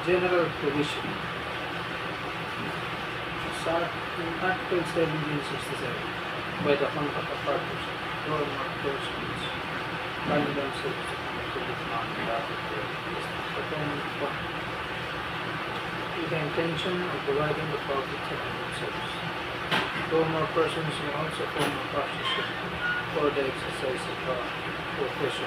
General provision. Sa Article 1767, by the contract of partners, two or more persons bind themselves to the contract with the intention of dividing the profits among themselves. Two or more persons may also form a partnership for the exercise of a profession.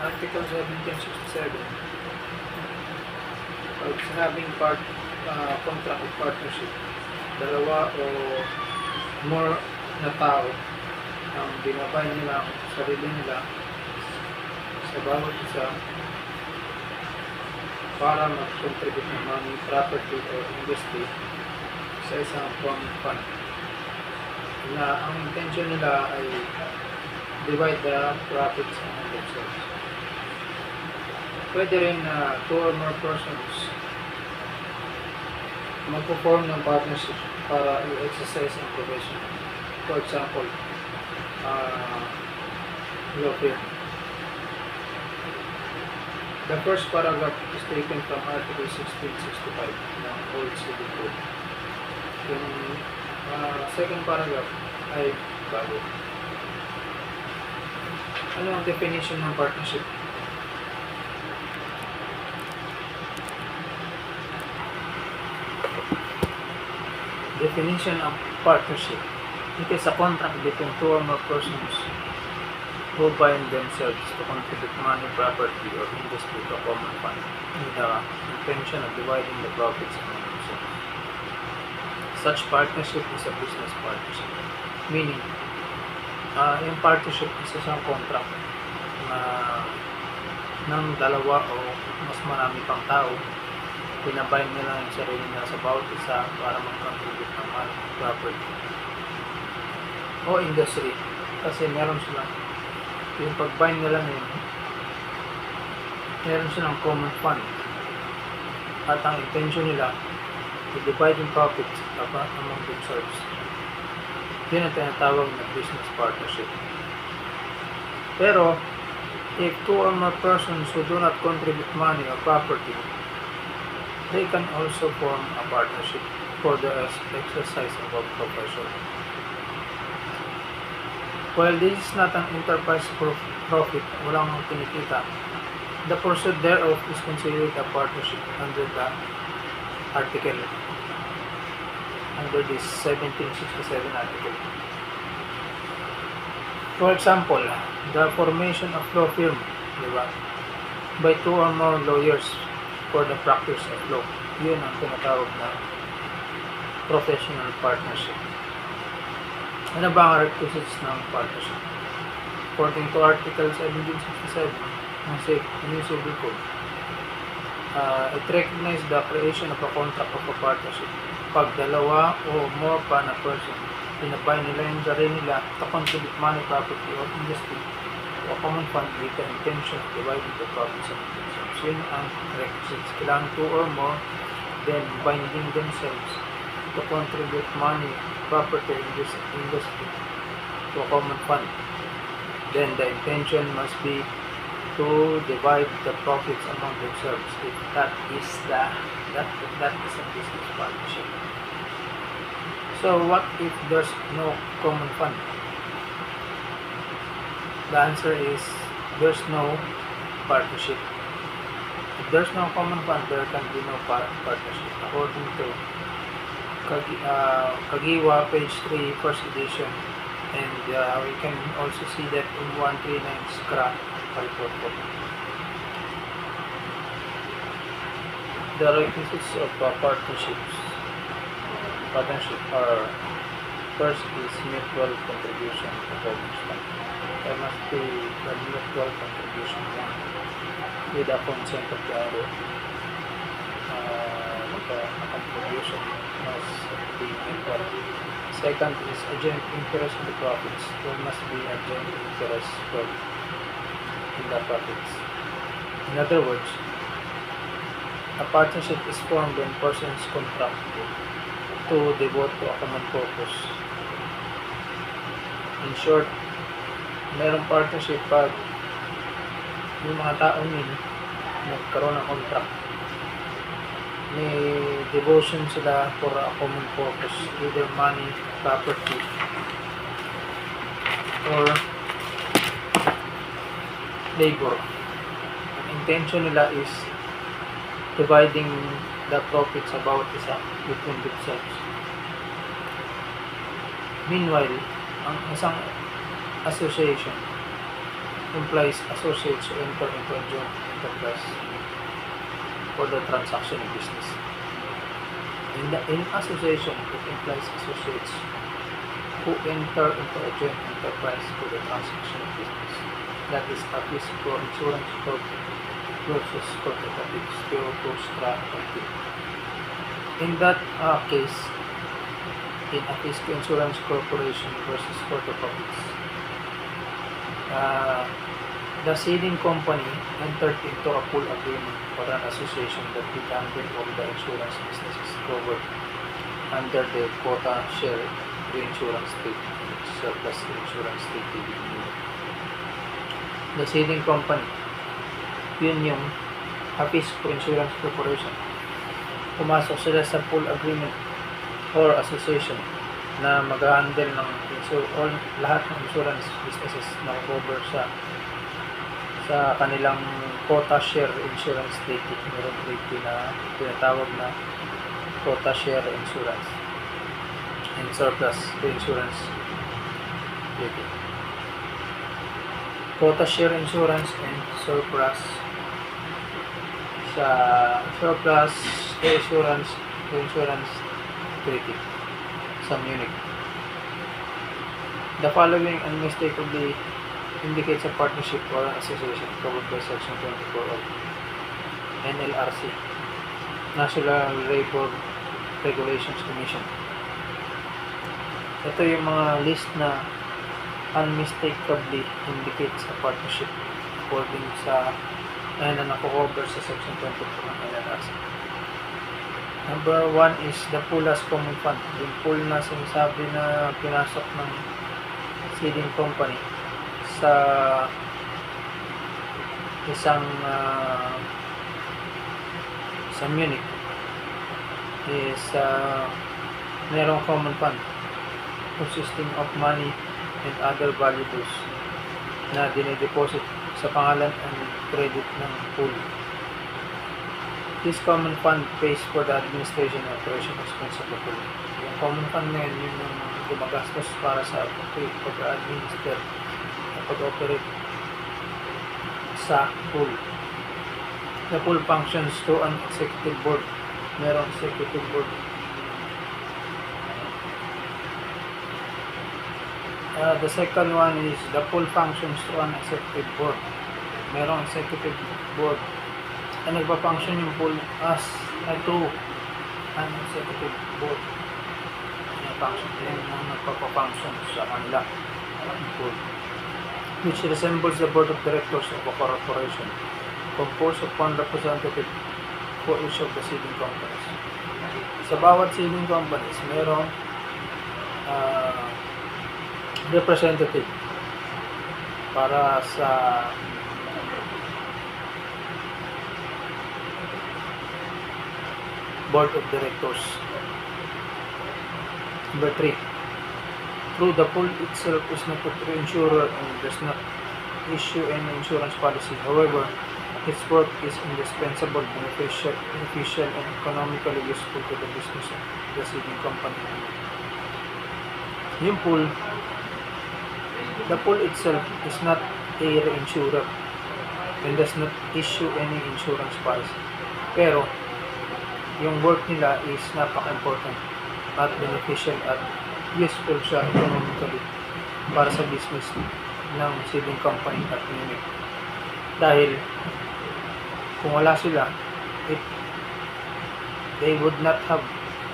Article 1767, pag sinabing contract of partnership, dalawa o more na tao ang binabay nila ang sarili nila sa bawat isa para mag-contribute ng money, property, or industry sa isang common fund na ang intention nila ay divide the profits among themselves. Pwede rin na two or more persons magpo-form ng partnership para i-exercise ang profession. For example, law firm. The first paragraph is taken from Article 1665 ng Old Civil Code. Yung second paragraph ay bago. Ano ang definition ng partnership? Definition of partnership. It is a contract between two or more persons who bind themselves to contribute money, property, or industry to a common fund with the intention of dividing the profits among themselves. Such partnership is a business partnership. Meaning, yung partnership is isang contract na ng dalawa o mas marami pang tao, pinabind nila yung sarili nila sa bawat isa para mag-contribute ng money, property, o industry. Kasi meron silang, yung pag-bind nila ngayon, meron silang common fund. At ang intention nila, to divide yung profits among themselves. Yun ang tinatawag na business partnership. Pero, if two or more persons who do not contribute money or property, they can also form a partnership for the exercise of a profession. While this is not an enterprise for profit, walang kinikita, the pursuit thereof is considered a partnership under the article, under this 1767 article. For example, the formation of law firm, diba? By two or more lawyers for the practice of law. Yun ang tinatawag na professional partnership. Ano ba ang requisites ng partnership? According to Article 1767 ng New Civil Code, it recognizes the creation of a contract of a partnership. Pag dalawa o more pa na person, pinabay nila yung sarili nila to contribute money, property, or industry to a common fund with the intention of dividing the profits of themselves. Yun ang requisites. Kailangan two or more, then binding themselves to contribute money, property, industry to a common fund. Then the intention must be to divide the profits among themselves. If that is a business partnership. So what if there's no common fund? The answer is there's no partnership. If there's no common fund, there can be no partnership. According to Kagiwa, page 3, first edition, and we can also see that in 139 SCRA report. The requisites of partnership are: first is mutual contribution to common fund. There must be a mutual contribution with the consent of the other. The contribution must be mutual. Second is a joint interest in the profits. There must be a joint interest in the profits. In other words, a partnership is formed when persons contract to devote to a common purpose. In short, merong partnership pag yung mga taong yun nagkaroon ng contract, may devotion sila for a common purpose, either money, property, or labor. Ang intention nila is dividing the profits about isa between themselves. Meanwhile, ang isang association implies associates who enter into a joint enterprise for the transaction of business. In association, it implies associates who enter into a joint enterprise for the transaction of business. That is a physical insurance corporate versus corporate strategy. In that case, in a physical insurance corporation versus corporate, the ceding company entered into a pool agreement for an association that would handle all the insurance businesses covered under the quota share reinsurance treaty, surplus insurance treaty with unit. The ceding company, yun yung Hafiz Insurance Corporation. Pumasok sila sa pool agreement or association na mag-handle ng lahat ng insurance businesses na cover sa kanilang quota share insurance treaty. Mayroong treaty na tinatawag na quota share insurance and surplus insurance treaty. Quota share insurance and surplus insurance treaty sa Munich. The following unmistakably indicates a partnership or an association covered by Section 24 of NLRC, National Labor Regulations Commission. Ito yung mga list na unmistakably indicates a partnership according sa na nako-cover sa Section 24 ng NLRC. Number 1 is the pool as common fund. Yung pool na sinasabi na pinasok ng ceding company sa isang sa Munich is merong common fund consisting of money and other valuables na dinideposit sa pangalan and credit ng pool. This common fund pays for the administration and operation expense of the pool. Yung common fund na yun, yung gumagastos para sa pag-administer at pag-operate sa pool. The pool functions through an executive board. Merong executive board. The second one is the pool functions through an executive board. Merong executive board. Na nagpa-function yung pool as through an executive board. Nagpa-function sa kanila ang pool, which resembles the board of directors of a corporation, composed of one representative for each of the ceding companies. Sa bawat ceding companies, merong representative para sa board of directors. Number 3, through the pool itself is not a insurer and does not issue any insurance policy. However, its work is indispensable, beneficial, and economically useful to the business of the ceding company. Yung pool, the pool itself is not a reinsurer and does not issue any insurance policy. Pero, yung work nila is napaka-important at beneficial at useful siya economically para sa business ng ceding company at Munich. Dahil kung wala sila, they would not have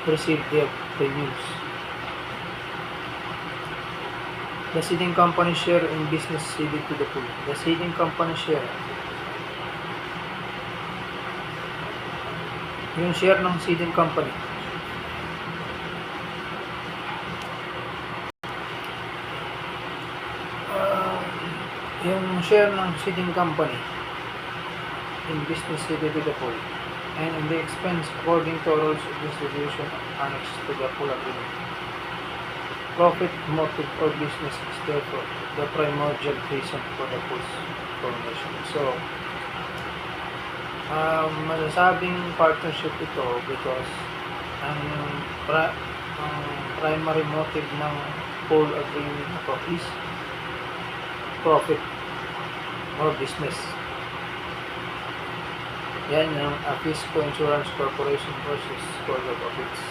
received their premiums. The ceding company share in business ceded to the pool. The ceding company share, yung share ng ceding company, Yung share ng seeding company in business certificate and in the expense according to rules of distribution annexed to the full agreement. Profit motive or business is therefore the primordial reason for the pool's formation. So, masasabing partnership ito because ang, ang primary motive ng pool agreement na to is profit or business. Yan yung Afisco Insurance Corporation versus Court of Appeals.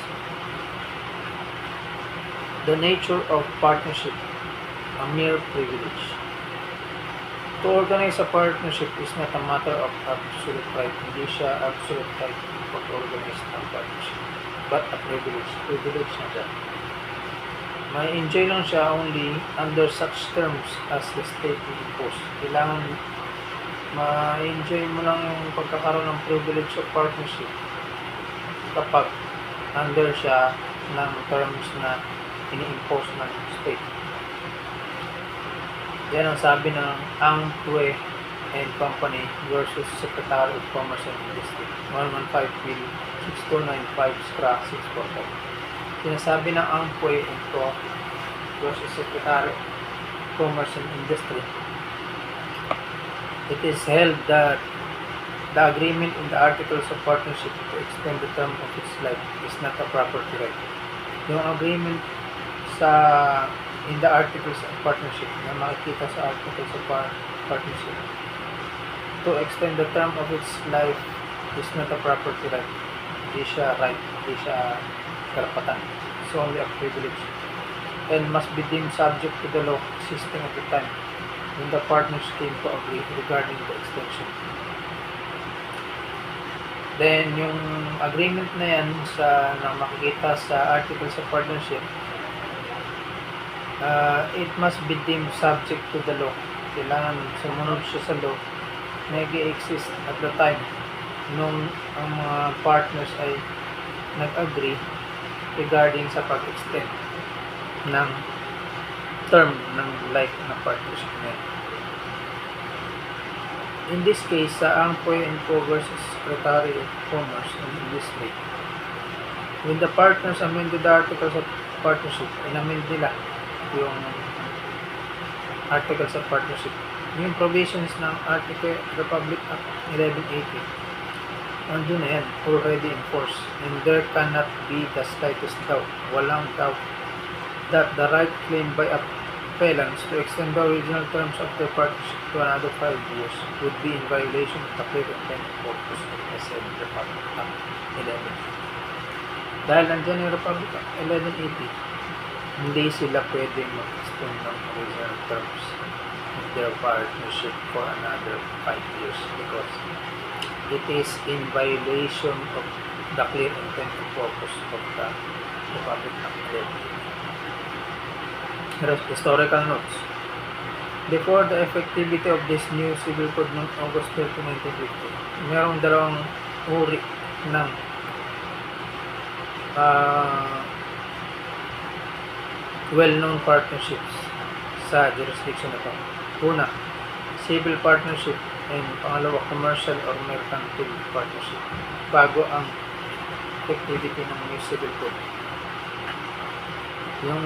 The nature of partnership, a mere privilege. To organize a partnership is not a matter of absolute right. Hindi siya absolute right pag-organize ng partnership. But a privilege. Privilege na siya. May enjoy lang siya only under such terms as the state will impose. Kailangan ma-enjoy mo lang yung pagkakaroon ng privilege of partnership kapag under siya ng terms na ini-impose ng state. Yan ang sabi ng Amway and Company versus Secretary of Commerce and Industry 115 Bill 6295 SCRA 645. Sinasabi ng Amway and Co versus Secretary of Commerce and Industry, it is held that the agreement in the Articles of Partnership to extend the term of its life is not a property right. Yung agreement in the Articles of Partnership na makikita sa Articles of Partnership to extend the term of its life is not a property right. Hindi siya right, hindi siya karapatan. It's only a privilege and must be deemed subject to the law existing at the time when the partners came to agree regarding the extension. Then, yung agreement na yan na makikita sa Articles of Partnership, it must be deemed subject to the law. Kailangan sumunod siya sa law na nag-exist at the time nung ang mga partners ay nag-agree regarding sa pag-extend ng term ng life ng partnership niya. In this case, sa Amway and Co versus Secretary of Commerce and Industry, when the partners amended the Articles of Partnership, inamend nila yung Articles of Partnership. Yung provisions ng Article Republic Act 1180, andun na yan, already enforced, and there cannot be the slightest doubt, walang doubt, that the right claimed by appellants to extend the original terms of their partnership to another 5 years would be in violation of the clear intent and purpose of the said Republic Act 11. Dahil nandiyan yung Republic Act 1180, hindi sila pwede mag-extend ng original terms of their partnership for another 5 years because it is in violation of the clear intent and purpose of the Republic Act 1180. Historical notes. Before the effectivity of this new civil code noong August 30, 1950, mayroong dalawang uri ng well-known partnerships sa jurisdiction na ito. Una, civil partnership, and pangalawa, commercial or mercantile partnership bago ang effectivity ng new civil code. Yung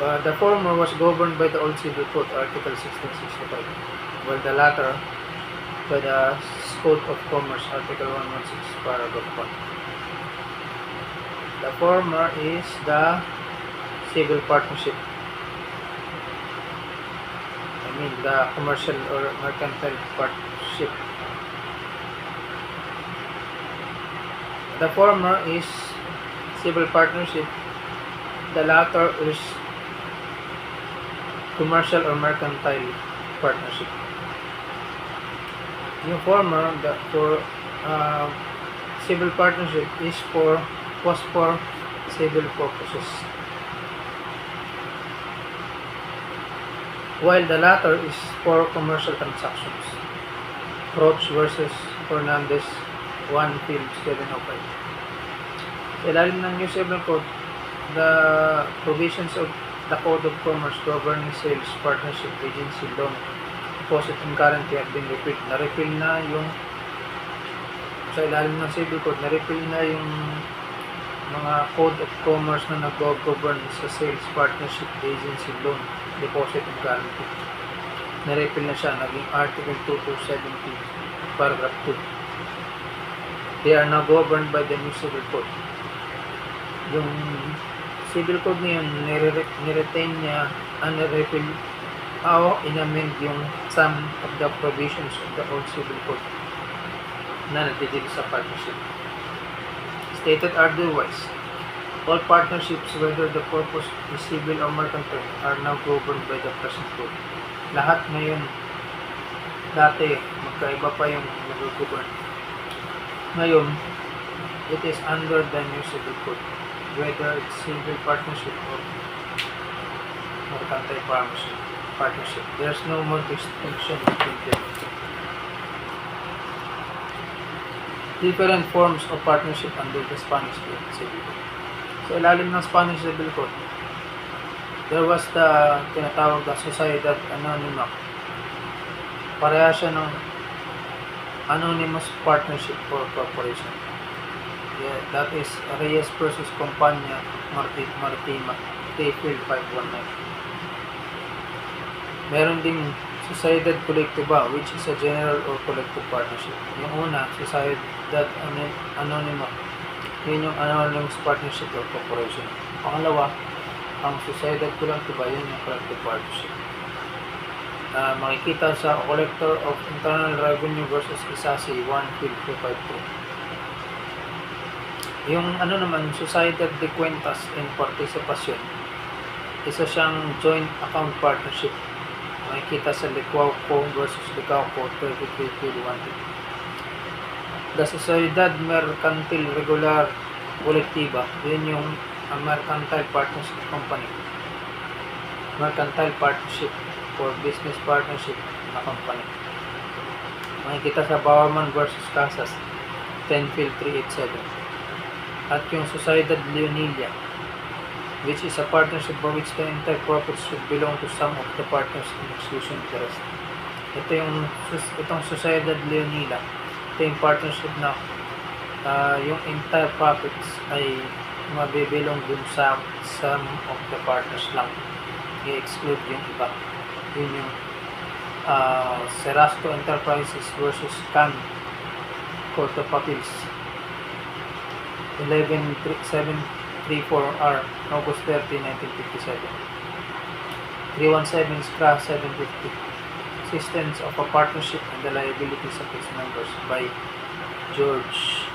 the former was governed by the old civil code, Article 1665, while the latter by the Code of Commerce, Article 116, Paragraph 1. The former is the civil partnership. The commercial or mercantile partnership. The former is civil partnership. The latter is commercial or mercantile partnership. Yung former, for civil partnership was for civil purposes, while the latter is for commercial transactions. Roach versus Fernandez 1 Field 705. Sa ilalim ng New Civil Code, The provisions of the Code of Commerce governing sales, partnership, agency, loan, deposit, and guarantee have been repealed. Na-repeal na yung sa ilalim ng Civil Code, na-repeal na yung mga Code of Commerce na nag-govern sa sales, partnership, agency, loan, deposit, and guarantee. Na-repeal na siya, naging Article 2270, Paragraph 2. They are now governed by the new Civil Code. Yung Civil Code na yun, niretain niya, na-repeal, inamend yung some of the provisions of the old Civil Code na nagdidil sa partnership. Stated otherwise, all partnerships, whether the purpose is civil or mercantile, are now governed by the present code. Lahat ngayon, dati, magkaiba pa yung nag-govern. Ngayon, it is under the new Civil Code, whether it's civil partnership or mercantile partnership. There's no more distinction between them. Different forms of partnership under the Spanish Civil Code. Sa ilalim ng Spanish Civil Code, there was the tinatawag na Sociedad Anónima. Pareha siya ng Anonymous Partnership or Corporation. Yeah, that is Reyes versus Compañía Maritima, April 519. Meron ding Sociedad Colectiva, which is a general or collective partnership. Yung una, Sociedad Anónima. Yun yung Anonymous Partnership or Corporation. Pangalawa, ang Sociedad Colectiva, yun yung collective partnership. Makikita sa Collector of Internal Revenue versus Isasi 1.5253. Yung ano naman, Sociedad de Cuentas and Participación, isa siyang joint account partnership. Makikita sa Licuauco versus Licuauco 33.1. The Sociedad Mercantil Regular Colectiva, yun yung Mercantile Partnership Company. Mercantile Partnership or Business Partnership na company. Makikita sa Bowerman versus Casas 10-387. At yung Sociedad Leonilia, which is a partnership by which the entire profits should belong to some of the partners in exclusive interest. Itong Sociedad Leonila, ito yung partnership na yung entire profits ay mabibilong dun sa some of the partners lang. I-exclude yung iba. Yun yung Serasco Enterprises versus Can Court of Appeals 11734R August 30, 1957. 317 SCRA 750 Systems of a Partnership and the Liabilities of its Members by George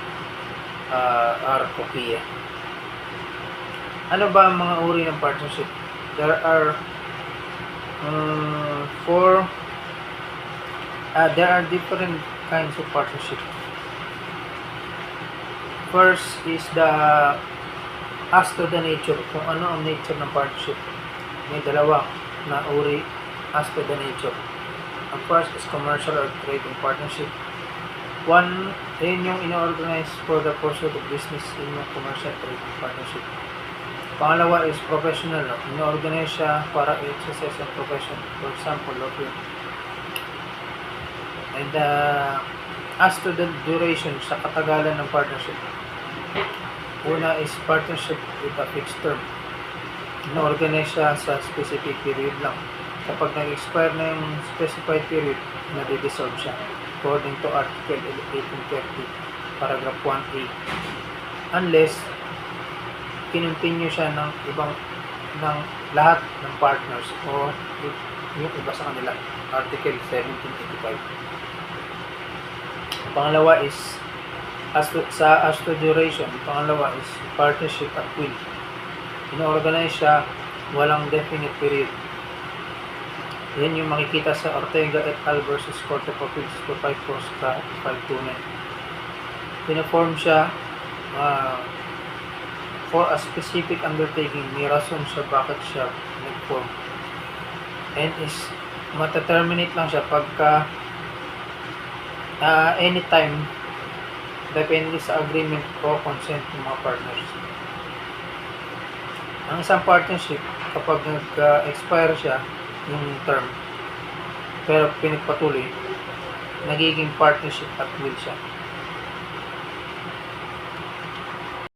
R. Copia. Ano ba ang mga uri ng partnership? There are there are different kinds of partnership. First is as to the nature, kung ano ang nature ng partnership. May dalawa na uri as to the nature. Ang first is commercial or trading partnership. One, yun yung ino-organize for the pursuit of business in yung commercial trading partnership. Pangalawa is professional. Ino-organize siya para exercise ang profession. For example, law firm. And as to the duration, sa katagalan ng partnership. Una is partnership with a fixed term. Ino-organize siya sa specific period lang. Kapag nag-expire na yung specified period, nadi-dissolve siya. According to Article 1830, Paragraph 1A. Unless kinontinue siya ng lahat ng partners o yung iba sa kanila. Article 1785. Pangalawa is as to duration. Pangalawa is partnership at will. Ino-organize siya walang definite period. Yan yung makikita sa Ortega et al. Versus Court of Appeals 254-529. Pinaform siya for a specific undertaking. May rason siya bakit siya nag-form. And is mataterminate lang siya pagka anytime depende sa agreement o consent ng mga partners. Ang isang partnership, kapag nag-expire siya, yung term, pero pinagpatuloy, nagiging partnership at will siya.